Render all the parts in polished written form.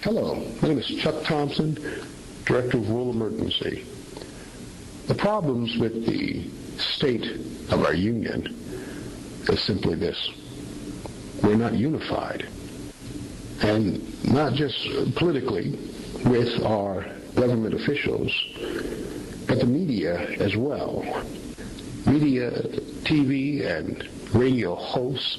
Hello, my name is Chuck Thompson, Director of Rural Emergency. The problems with the state of our union is simply this. We're not unified. And not just politically with our government officials, but the media as well. Media, TV, and radio hosts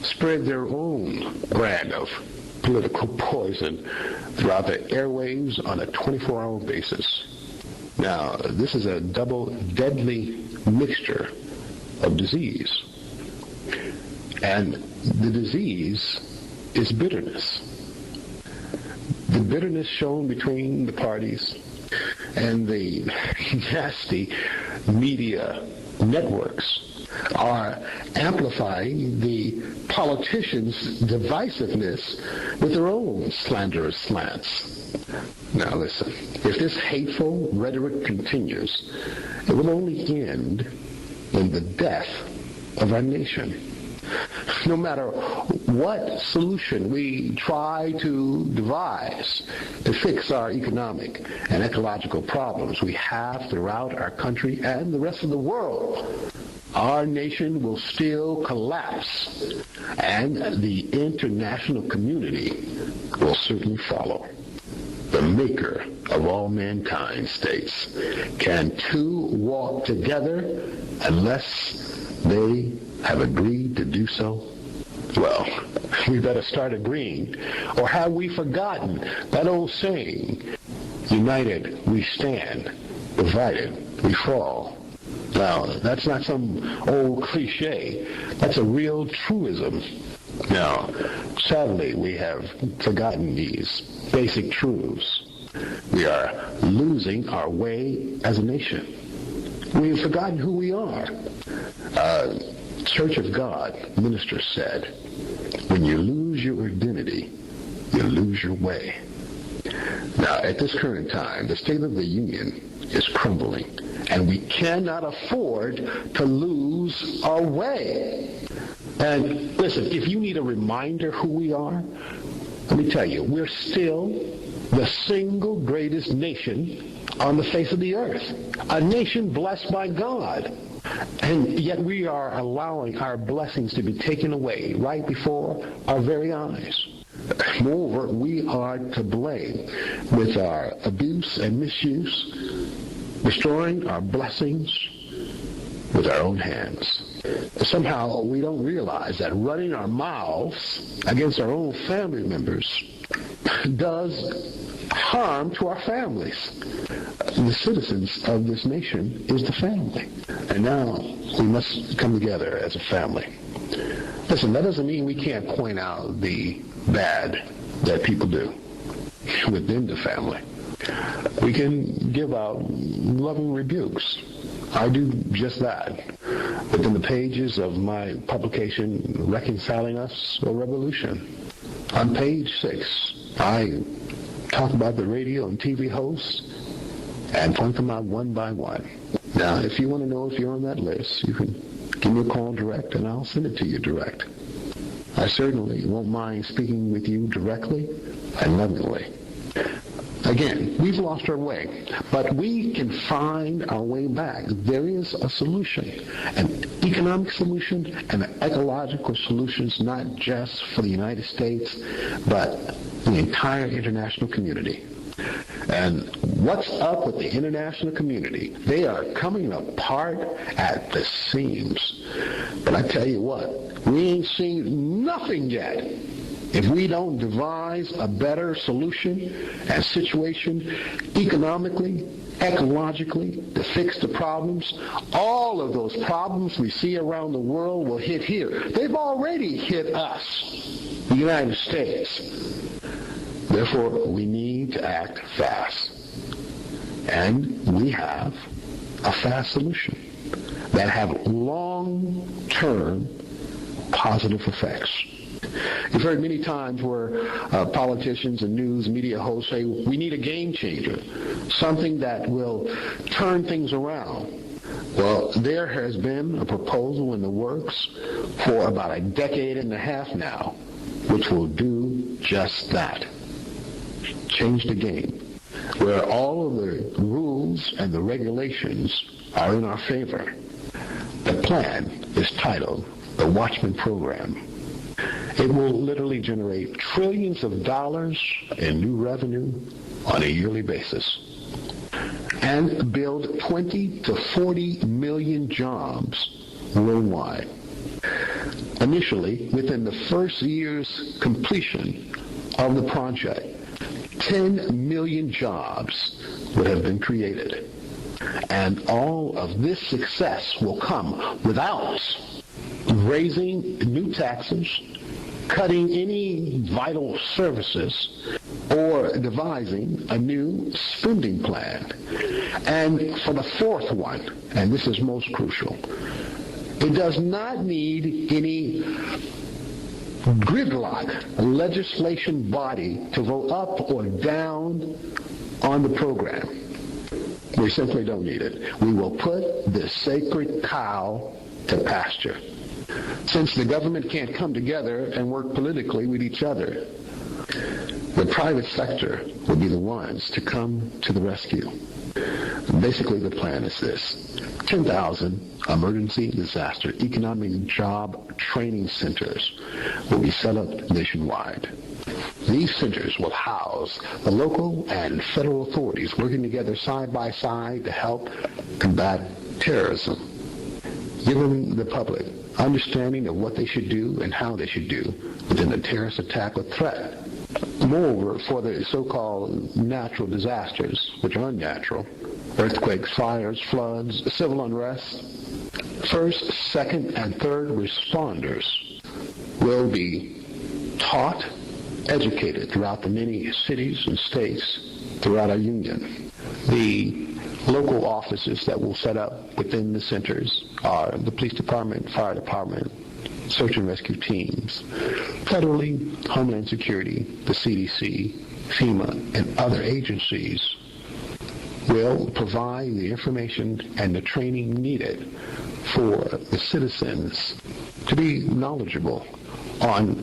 spread their own brand of political poison throughout the airwaves on a 24-hour basis. Now, this is a double deadly mixture of disease. And the disease is bitterness. The bitterness shown between the parties and the nasty media networks are amplifying the politicians' divisiveness with their own slanderous slants. Now listen, if this hateful rhetoric continues, it will only end in the death of our nation. No matter what solution we try to devise to fix our economic and ecological problems we have throughout our country and the rest of the world, our nation will still collapse, and the international community will certainly follow. The maker of all mankind states, can two walk together unless they have agreed to do so? Well, we better start agreeing. Or have we forgotten that old saying, united we stand, divided we fall? Now, that's not some old cliche. That's a real truism. Now, sadly, we have forgotten these basic truths. We are losing our way as a nation. We've forgotten who we are. Church of God minister said, when you lose your identity, you lose your way. Now, at this current time, the state of the union is crumbling, and we cannot afford to lose our way. And listen, if you need a reminder who we are, let me tell you, we're still the single greatest nation on the face of the earth, a nation blessed by God. And yet we are allowing our blessings to be taken away right before our very eyes. Moreover, we are to blame with our abuse and misuse, destroying our blessings with our own hands. Somehow we don't realize that running our mouths against our own family members does harm to our families. The citizens of this nation is the family. And now we must come together as a family. Listen, that doesn't mean we can't point out the bad that people do within the family. We can give out loving rebukes. I do just that within the pages of my publication, Reconciling Us, a Revolution. On page 6, I talk about the radio and TV hosts and point them out one by one. Now, if you want to know if you're on that list, you can give me a call direct and I'll send it to you direct. I certainly won't mind speaking with you directly and lovingly. Again, we've lost our way, but we can find our way back. There is a solution, an economic solution and an ecological solution, not just for the United States, but the entire international community. And what's up with the international community? They are coming apart at the seams. But I tell you what, we ain't seen nothing yet. If we don't devise a better solution and situation economically, ecologically, to fix the problems, all of those problems we see around the world will hit here. They've already hit us, the United States. Therefore, we need to act fast. And we have a fast solution that have long-term positive effects. You've heard many times where politicians and news media hosts say, we need a game changer, something that will turn things around. Well, there has been a proposal in the works for about a decade and a half now, which will do just that. change the game, where all of the rules and the regulations are in our favor. The plan is titled the Watchman Program. It will literally generate trillions of dollars in new revenue on a yearly basis and build 20 to 40 million jobs worldwide. Initially, within the first year's completion of the project, 10 million jobs would have been created. And all of this success will come without raising new taxes, cutting any vital services, or devising a new spending plan. And for the fourth one, and this is most crucial, it does not need any gridlock legislation body to vote up or down on the program. We simply don't need it. We will put this sacred cow to pasture. Since the government can't come together and work politically with each other, the private sector will be the ones to come to the rescue. Basically, the plan is this: 10,000 emergency disaster economic job training centers will be set up nationwide. These centers will house the local and federal authorities working together side by side to help combat terrorism, giving the public understanding of what they should do and how they should do within a terrorist attack or threat. Moreover, for the so-called natural disasters, which are unnatural, earthquakes, fires, floods, civil unrest, first, second, and third responders will be taught, educated throughout the many cities and states throughout our union. The local offices that will set up within the centers are the police department, fire department, search and rescue teams, federally, Homeland Security, the CDC, FEMA, and other agencies will provide the information and the training needed for the citizens to be knowledgeable on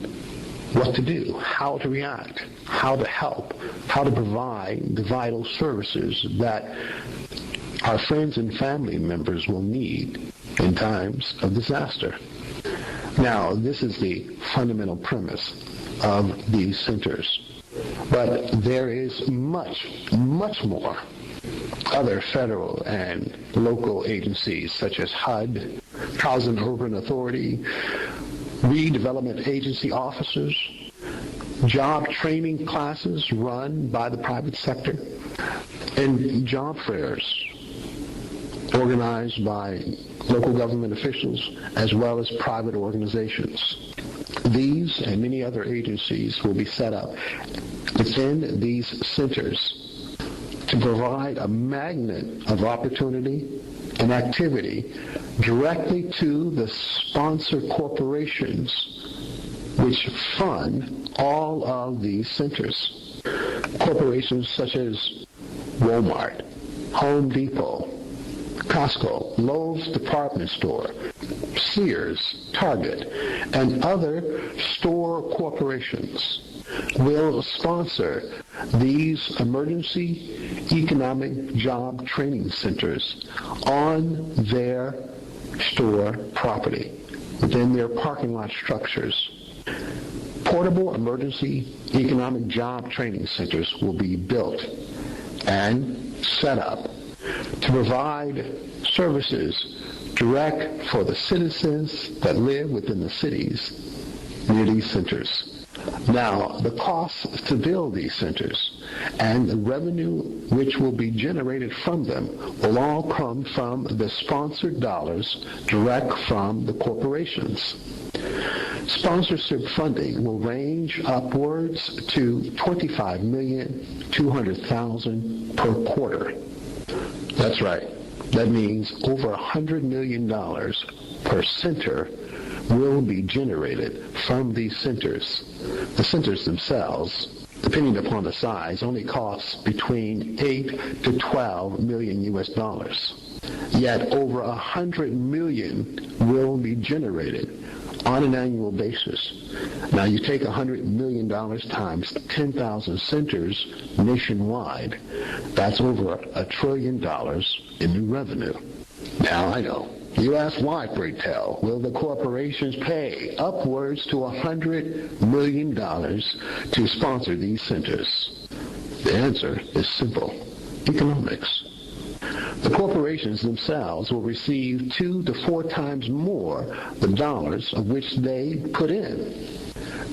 what to do, how to react, how to help, how to provide the vital services that our friends and family members will need in times of disaster. Now, this is the fundamental premise of these centers. But there is much, much more. Other federal and local agencies such as HUD, Housing and Urban Authority, redevelopment agency officers, job training classes run by the private sector, and job fairs organized by local government officials as well as private organizations. These and many other agencies will be set up within these centers to provide a magnet of opportunity and activity directly to the sponsor corporations which fund all of these centers. Corporations such as Walmart, Home Depot, Costco, Lowe's Department Store, Sears, Target, and other store corporations will sponsor these emergency economic job training centers on their store property, within their parking lot structures. Portable emergency economic job training centers will be built and set up to provide services direct for the citizens that live within the cities near these centers. Now, the costs to build these centers and the revenue which will be generated from them will all come from the sponsored dollars direct from the corporations. Sponsorship funding will range upwards to $25,200,000 per quarter. That's right. That means over $100 million per center will be generated from these centers. The centers themselves, depending upon the size, only cost between 8 to 12 million US dollars. Yet over 100 million will be generated on an annual basis. Now you take $100 million times 10,000 centers nationwide. That's over $1 trillion in new revenue. Now I know. You ask why, pray tell, will the corporations pay upwards to $100 million to sponsor these centers? The answer is simple. Economics. The corporations themselves will receive 2 to 4 times more the dollars of which they put in.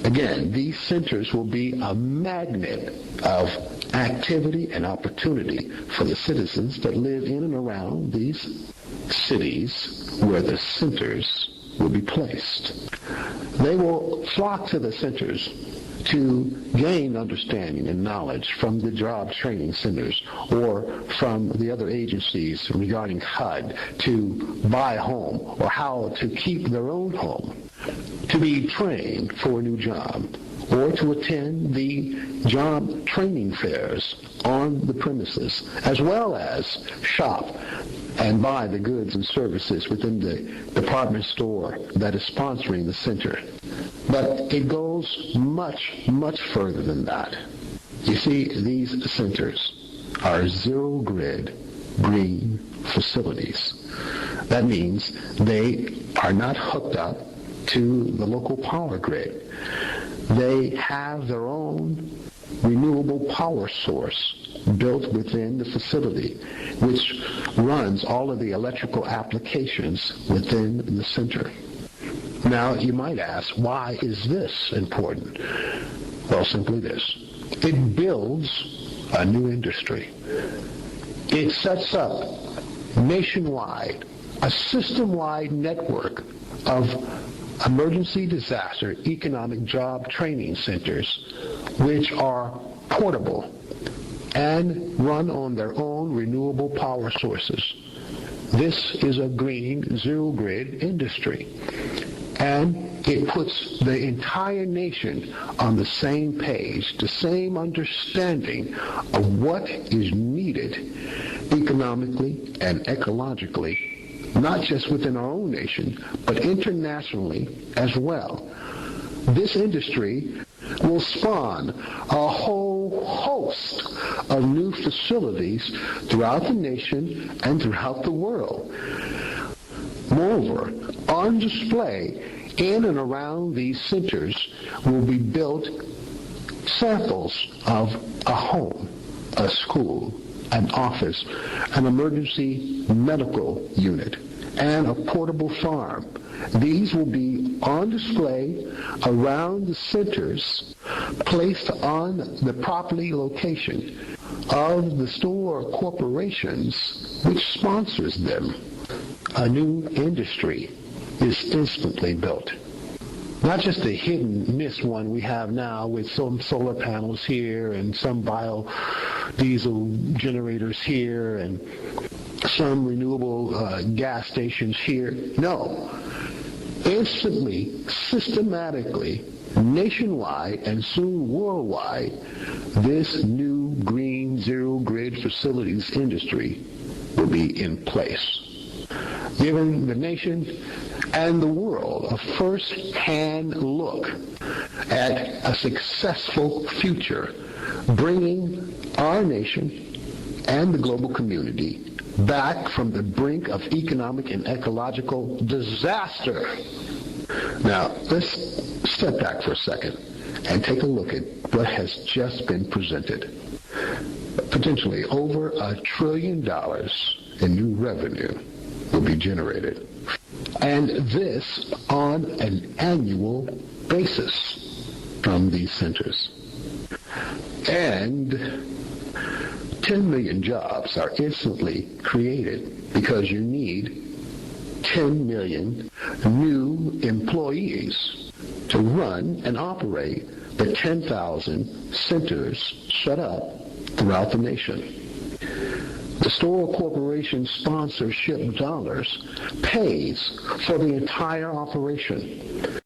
Again, these centers will be a magnet of activity and opportunity for the citizens that live in and around these cities where the centers will be placed. They will flock to the centers to gain understanding and knowledge from the job training centers or from the other agencies regarding HUD to buy a home or how to keep their own home, to be trained for a new job, or to attend the job training fairs on the premises, as well as shop and buy the goods and services within the department store that is sponsoring the center. But it goes much, much further than that. You see, these centers are zero-grid green facilities. That means they are not hooked up to the local power grid. They have their own renewable power source built within the facility, which runs all of the electrical applications within the center. Now, you might ask, why is this important? Well, simply this. It builds a new industry. It sets up nationwide a system-wide network of emergency disaster economic job training centers which are portable and run on their own renewable power sources. This is a green zero-grid industry, and it puts the entire nation on the same page, the same understanding of what is needed economically and ecologically, not just within our own nation, but internationally as well. This industry will spawn a whole host of new facilities throughout the nation and throughout the world. Moreover, on display in and around these centers will be built samples of a home, a school, an office, an emergency medical unit, and a portable farm. These will be on display around the centers, placed on the property location of the store corporations which sponsors them. A new industry is instantly built. Not just a hidden miss one we have now with some solar panels here and some biodiesel generators here and some renewable gas stations here. No. Instantly, systematically, nationwide, and soon worldwide, this new green zero-grid facilities industry will be in place, giving the nation and the world a first-hand look at a successful future, bringing our nation and the global community back from the brink of economic and ecological disaster. Now, let's step back for a second and take a look at what has just been presented. Potentially over $1 trillion in new revenue will be generated. And this on an annual basis from these centers. And 10 million jobs are instantly created because you need 10 million new employees to run and operate the 10,000 centers set up throughout the nation. The store corporation sponsorship dollars pays for the entire operation.